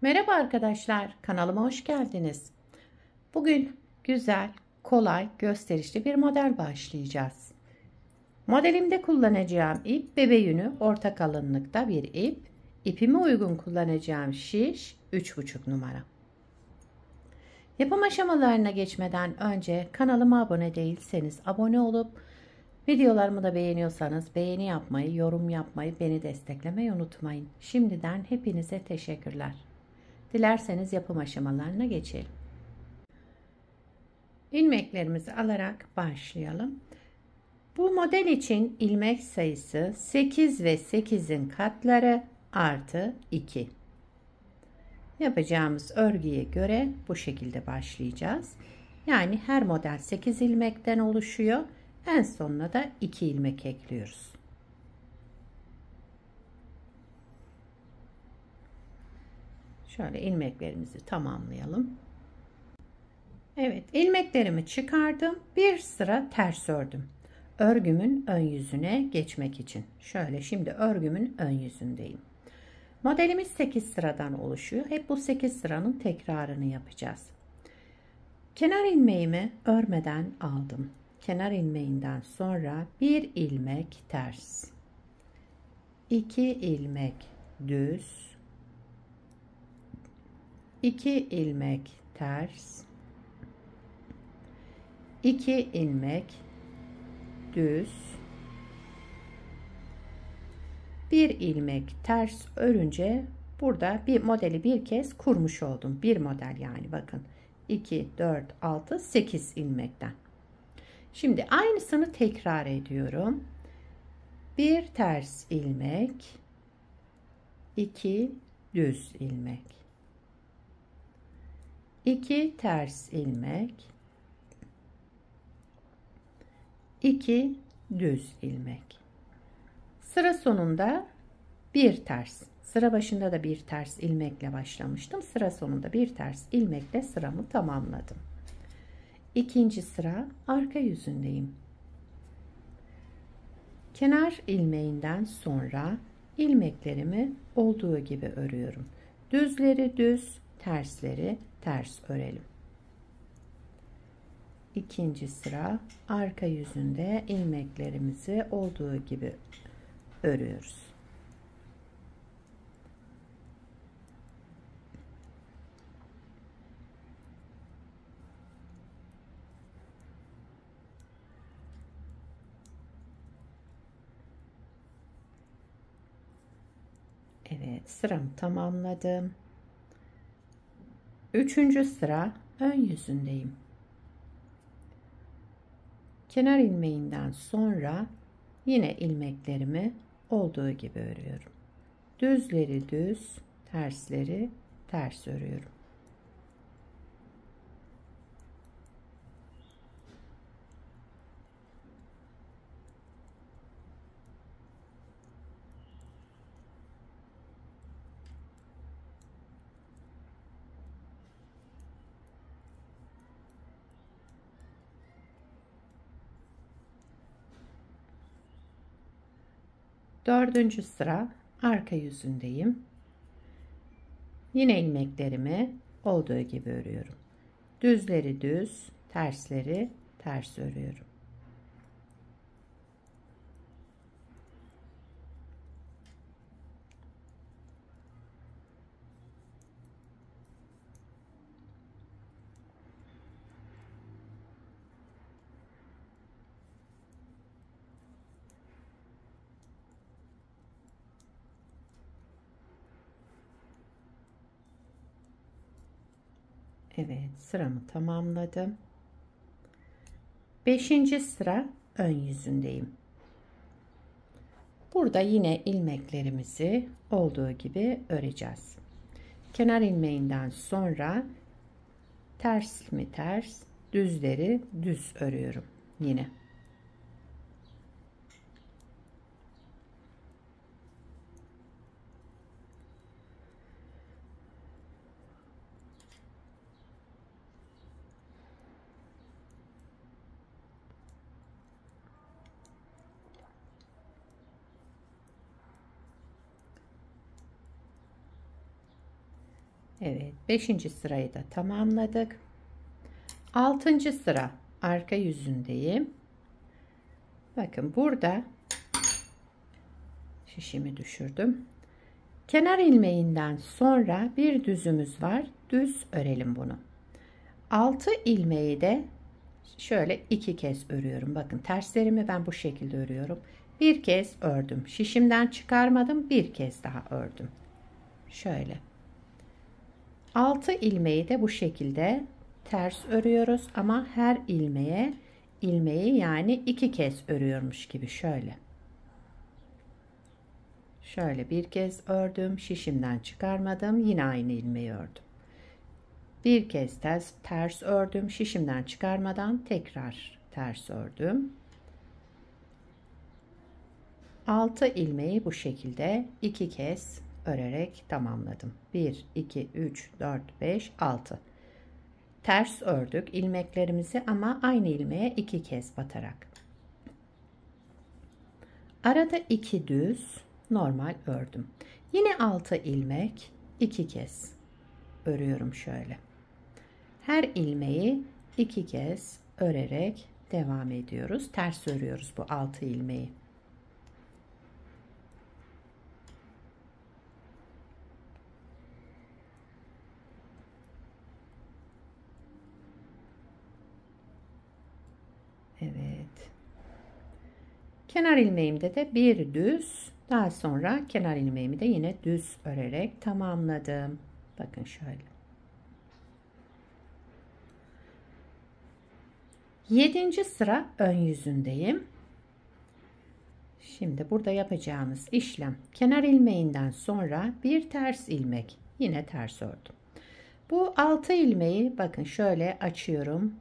Merhaba arkadaşlar, kanalıma hoş geldiniz. Bugün güzel, kolay, gösterişli bir model başlayacağız. Modelimde kullanacağım ip bebe yünü orta kalınlıkta bir ip. İpime uygun kullanacağım şiş 3,5 numara. Yapım aşamalarına geçmeden önce kanalıma abone değilseniz abone olup videolarımı da beğeniyorsanız beğeni yapmayı, yorum yapmayı, beni desteklemeyi unutmayın. Şimdiden hepinize teşekkürler. Dilerseniz yapım aşamalarına geçelim. İlmeklerimizi alarak başlayalım. Bu model için ilmek sayısı 8 ve 8'in katları artı 2. Yapacağımız örgüye göre bu şekilde başlayacağız. Yani her model 8 ilmekten oluşuyor. En sonuna da 2 ilmek ekliyoruz. Şöyle ilmeklerimizi tamamlayalım. Evet, ilmeklerimi çıkardım. Bir sıra ters ördüm. Örgümün ön yüzüne geçmek için. Şöyle şimdi örgümün ön yüzündeyim. Modelimiz 8 sıradan oluşuyor. Hep bu 8 sıranın tekrarını yapacağız. Kenar ilmeğimi örmeden aldım. Kenar ilmeğinden sonra bir ilmek ters. 2 ilmek düz. 2 ilmek ters. 2 ilmek düz, 1 ilmek ters örünce burada bir modeli bir kez kurmuş oldum. Bir model yani bakın 2 4 6 8 ilmekten. Şimdi aynısını tekrar ediyorum. Bir ters ilmek, 2 düz ilmek, 2 ters ilmek, 2 düz ilmek. Sıra sonunda bir ters. Sıra başında da bir ters ilmekle başlamıştım. Sıra sonunda bir ters ilmekle sıramı tamamladım. İkinci sıra arka yüzündeyim. Kenar ilmeğinden sonra ilmeklerimi olduğu gibi örüyorum. Düzleri düz, tersleri ters örelim. İkinci sıra arka yüzünde ilmeklerimizi olduğu gibi örüyoruz. Evet, sıramı tamamladım. Üçüncü sıra ön yüzündeyim. Kenar ilmeğinden sonra yine ilmeklerimi olduğu gibi örüyorum. Düzleri düz, tersleri ters örüyorum. Dördüncü sıra arka yüzündeyim. Yine ilmeklerimi olduğu gibi örüyorum. Düzleri düz, tersleri ters örüyorum. Evet, sıramı tamamladım. Beşinci sıra ön yüzündeyim. Burada yine ilmeklerimizi olduğu gibi öreceğiz. Kenar ilmeğinden sonra ters mi ters, düzleri düz örüyorum yine. Evet, 5. sırayı da tamamladık. 6. sıra arka yüzündeyim. Bakın burada şişimi düşürdüm. Kenar ilmeğinden sonra bir düzümüz var. Düz örelim bunu. 6 ilmeği de şöyle 2 kez örüyorum. Bakın terslerimi ben bu şekilde örüyorum. Bir kez ördüm. Şişimden çıkarmadım. Bir kez daha ördüm. Şöyle. 6 ilmeği de bu şekilde ters örüyoruz ama her ilmeği yani 2 kez örüyormuş gibi şöyle. Şöyle bir kez ördüm, şişimden çıkarmadım, yine aynı ilmeği ördüm. Bir kez ters ördüm, şişimden çıkarmadan tekrar ters ördüm. 6 ilmeği bu şekilde 2 kez örerek tamamladım. 1 2 3 4 5 6. Ters ördük ilmeklerimizi ama aynı ilmeğe 2 kez batarak. Arada 2 düz normal ördüm. Yine 6 ilmek 2 kez örüyorum şöyle. Her ilmeği 2 kez örerek devam ediyoruz. Ters örüyoruz bu 6 ilmeği. Evet. Kenar ilmeğimde de bir düz, daha sonra kenar ilmeğimi de yine düz örerek tamamladım. Bakın şöyle. 7. sıra ön yüzündeyim. Şimdi burada yapacağımız işlem kenar ilmeğinden sonra bir ters ilmek, yine ters ördüm. Bu 6 ilmeği bakın şöyle açıyorum.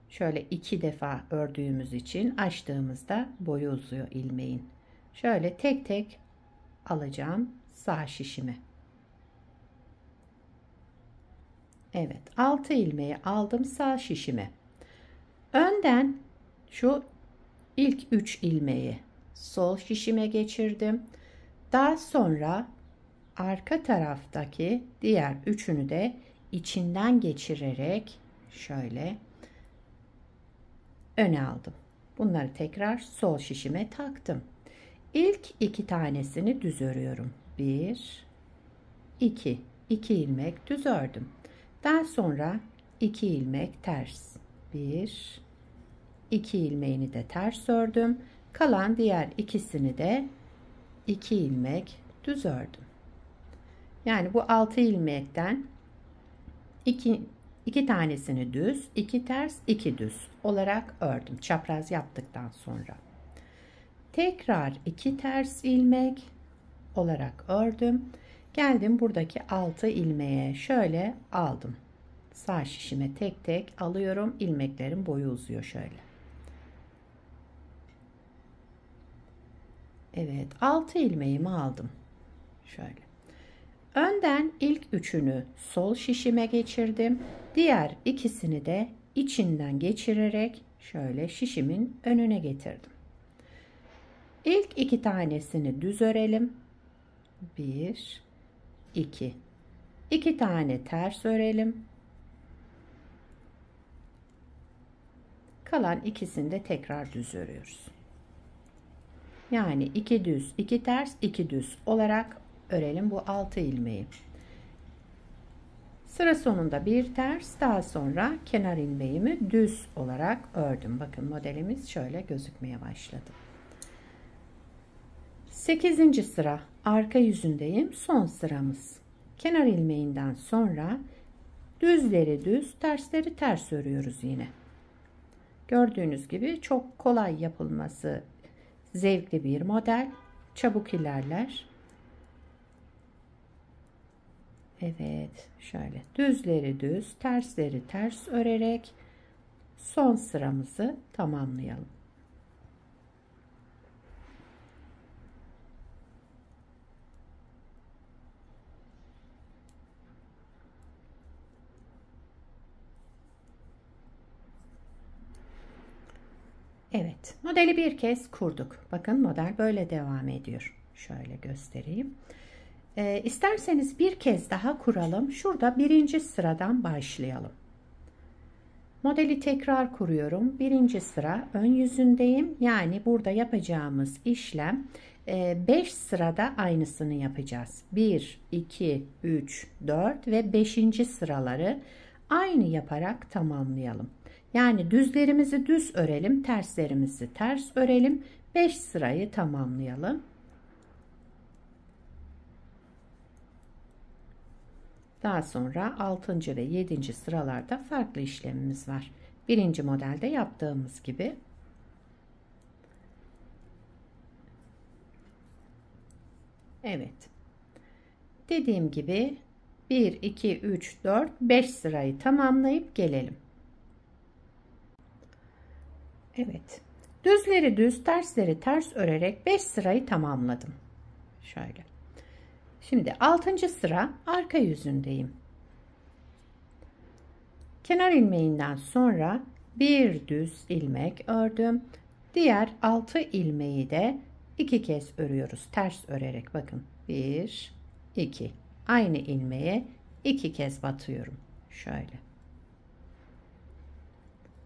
Şöyle 2 defa ördüğümüz için açtığımızda boyu uzuyor ilmeğin. Şöyle tek tek alacağım sağ şişimi. Evet, 6 ilmeği aldım sağ şişime. Önden şu ilk 3 ilmeği sol şişime geçirdim. Daha sonra arka taraftaki diğer üçünü de içinden geçirerek şöyle öne aldım. Bunları tekrar sol şişime taktım. İlk 2 tanesini düz örüyorum. 1 2 ilmek düz ördüm. Daha sonra 2 ilmek ters. 1 2 ilmeğini de ters ördüm. Kalan diğer ikisini de 2 ilmek düz ördüm. Yani bu 6 ilmekten 2 tanesini düz, 2 ters, 2 düz olarak ördüm. Çapraz yaptıktan sonra. Tekrar 2 ters ilmek olarak ördüm. Geldim buradaki 6 ilmeğe şöyle aldım. Sağ şişime tek tek alıyorum. İlmeklerin boyu uzuyor şöyle. Evet, 6 ilmeğimi aldım. Şöyle. Önden ilk üçünü sol şişime geçirdim. Diğer ikisini de içinden geçirerek şöyle şişimin önüne getirdim. İlk 2 tanesini düz örelim. 1 2 2 tane ters örelim. Kalan ikisini de tekrar düz örüyoruz. Yani 2 düz, 2 ters, 2 düz olarak örelim bu 6 ilmeği. Sıra sonunda bir ters, daha sonra kenar ilmeğimi düz olarak ördüm. Bakın modelimiz şöyle gözükmeye başladı. 8. sıra arka yüzündeyim. Son sıramız. Kenar ilmeğinden sonra düzleri düz, tersleri ters örüyoruz yine. Gördüğünüz gibi çok kolay yapılması zevkli bir model. Çabuk ilerler. Evet, şöyle düzleri düz, tersleri ters örerek son sıramızı tamamlayalım. Evet, modeli bir kez kurduk. Bakın model böyle devam ediyor. Şöyle göstereyim. İsterseniz bir kez daha kuralım. Şurada birinci sıradan başlayalım. Modeli tekrar kuruyorum. Birinci sıra ön yüzündeyim. Yani burada yapacağımız işlem 5 sırada aynısını yapacağız. 1, 2, 3, 4 ve 5. sıraları aynı yaparak tamamlayalım. Yani düzlerimizi düz örelim, terslerimizi ters örelim. 5 sırayı tamamlayalım. Daha sonra 6. ve 7. sıralarda farklı işlemimiz var. Birinci modelde yaptığımız gibi. Evet. Dediğim gibi 1, 2, 3, 4, 5 sırayı tamamlayıp gelelim. Evet. Düzleri düz, tersleri ters örerek 5 sırayı tamamladım. Şöyle. Şimdi 6. sıra arka yüzündeyim. Kenar ilmeğinden sonra bir düz ilmek ördüm. Diğer 6 ilmeği de 2 kez örüyoruz. Ters örerek bakın. 1, 2. Aynı ilmeğe 2 kez batıyorum. Şöyle.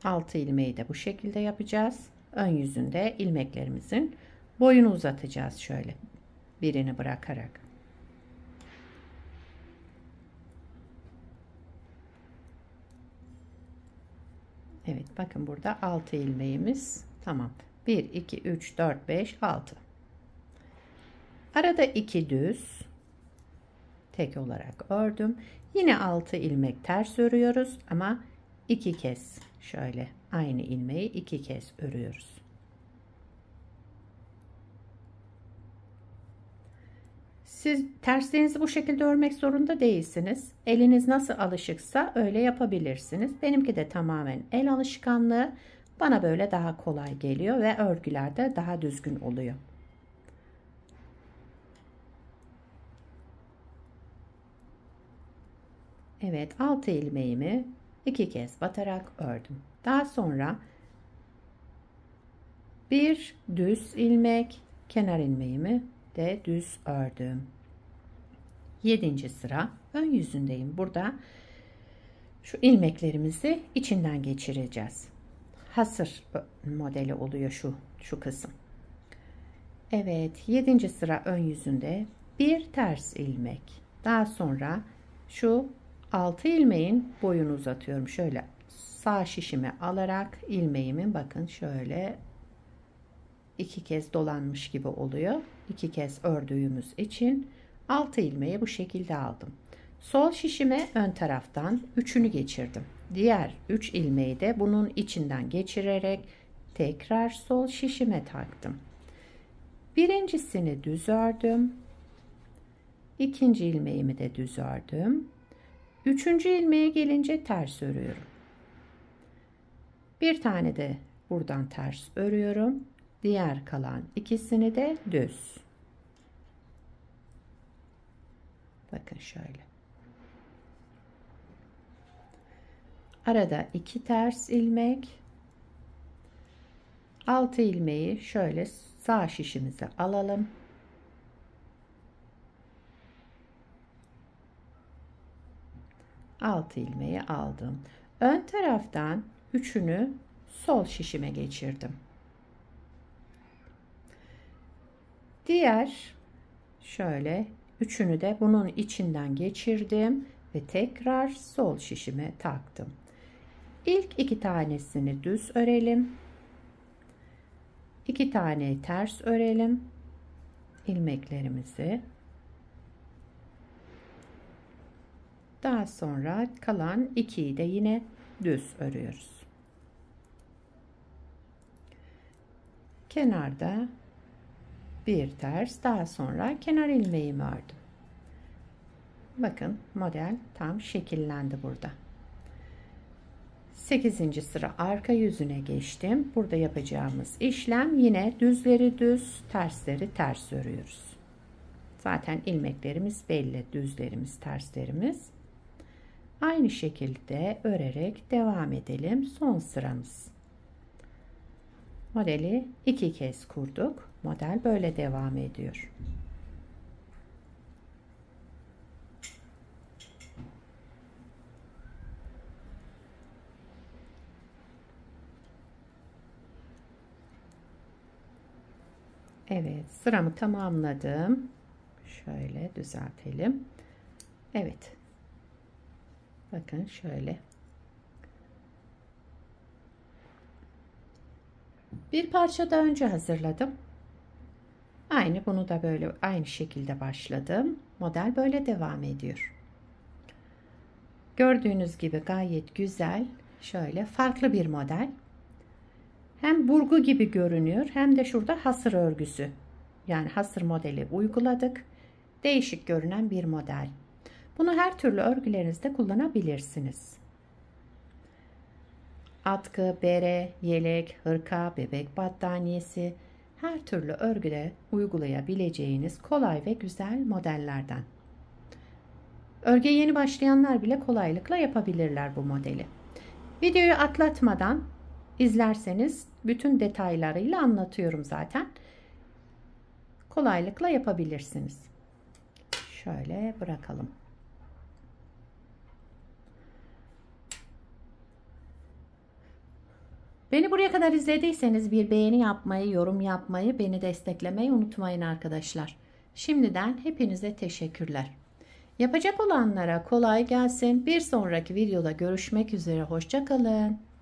6 ilmeği de bu şekilde yapacağız. Ön yüzünde ilmeklerimizin boyunu uzatacağız şöyle. Birini bırakarak. Evet, bakın burada 6 ilmeğimiz tamam. 1, 2, 3, 4, 5, 6. Arada 2 düz tek olarak ördüm. Yine 6 ilmek ters örüyoruz ama 2 kez şöyle aynı ilmeği 2 kez örüyoruz. Siz terslerinizi bu şekilde örmek zorunda değilsiniz. Eliniz nasıl alışıksa öyle yapabilirsiniz. Benimki de tamamen el alışkanlığı. Bana böyle daha kolay geliyor ve örgülerde daha düzgün oluyor. Evet, 6 ilmeğimi 2 kez batarak ördüm. Daha sonra bir düz ilmek, kenar ilmeğimi de düz ördüm. 7. sıra ön yüzündeyim. Burada şu ilmeklerimizi içinden geçireceğiz. Hasır modeli oluyor şu kısım. Evet, 7. sıra ön yüzünde bir ters ilmek. Daha sonra şu 6 ilmeğin boyunu uzatıyorum. Şöyle sağ şişime alarak ilmeğimin bakın şöyle 2 kez dolanmış gibi oluyor. 2 kez ördüğümüz için 6 ilmeği bu şekilde aldım. Sol şişime ön taraftan 3'ünü geçirdim. Diğer 3 ilmeği de bunun içinden geçirerek tekrar sol şişime taktım. Birincisini düz ördüm. İkinci ilmeğimi de düz ördüm. Üçüncü ilmeğe gelince ters örüyorum. Bir tane de buradan ters örüyorum. Diğer kalan ikisini de düz. Bakın şöyle. Arada 2 ters ilmek. 6 ilmeği şöyle sağ şişimize alalım. Altı ilmeği aldım. Ön taraftan üçünü sol şişime geçirdim. Diğer şöyle üçünü de bunun içinden geçirdim ve tekrar sol şişime taktım. İlk 2 tanesini düz örelim. 2 tane ters örelim. İlmeklerimizi. Daha sonra kalan 2'yi de yine düz örüyoruz. Kenarda bir ters, daha sonra kenar ilmeğimi ördüm. Bakın model tam şekillendi burada. 8. sıra arka yüzüne geçtim. Burada yapacağımız işlem yine düzleri düz, tersleri ters örüyoruz. Zaten ilmeklerimiz belli, düzlerimiz, terslerimiz. Aynı şekilde örerek devam edelim. Son sıramız. Modeli 2 kez kurduk. Model böyle devam ediyor. Evet, sıramı tamamladım. Şöyle düzeltelim. Evet. Bakın şöyle. Bir parça daha önce hazırladım. Aynı bunu da böyle aynı şekilde başladım. Model böyle devam ediyor. Gördüğünüz gibi gayet güzel. Şöyle farklı bir model. Hem burgu gibi görünüyor hem de şurada hasır örgüsü. Yani hasır modeli uyguladık. Değişik görünen bir model. Bunu her türlü örgülerinizde kullanabilirsiniz. Atkı, bere, yelek, hırka, bebek battaniyesi her türlü örgüde uygulayabileceğiniz kolay ve güzel modellerden. Örgüye yeni başlayanlar bile kolaylıkla yapabilirler bu modeli. Videoyu atlatmadan izlerseniz bütün detaylarıyla anlatıyorum zaten. Kolaylıkla yapabilirsiniz. Şöyle bırakalım. Beni buraya kadar izlediyseniz bir beğeni yapmayı, yorum yapmayı, beni desteklemeyi unutmayın arkadaşlar. Şimdiden hepinize teşekkürler. Yapacak olanlara kolay gelsin. Bir sonraki videoda görüşmek üzere. Hoşça kalın.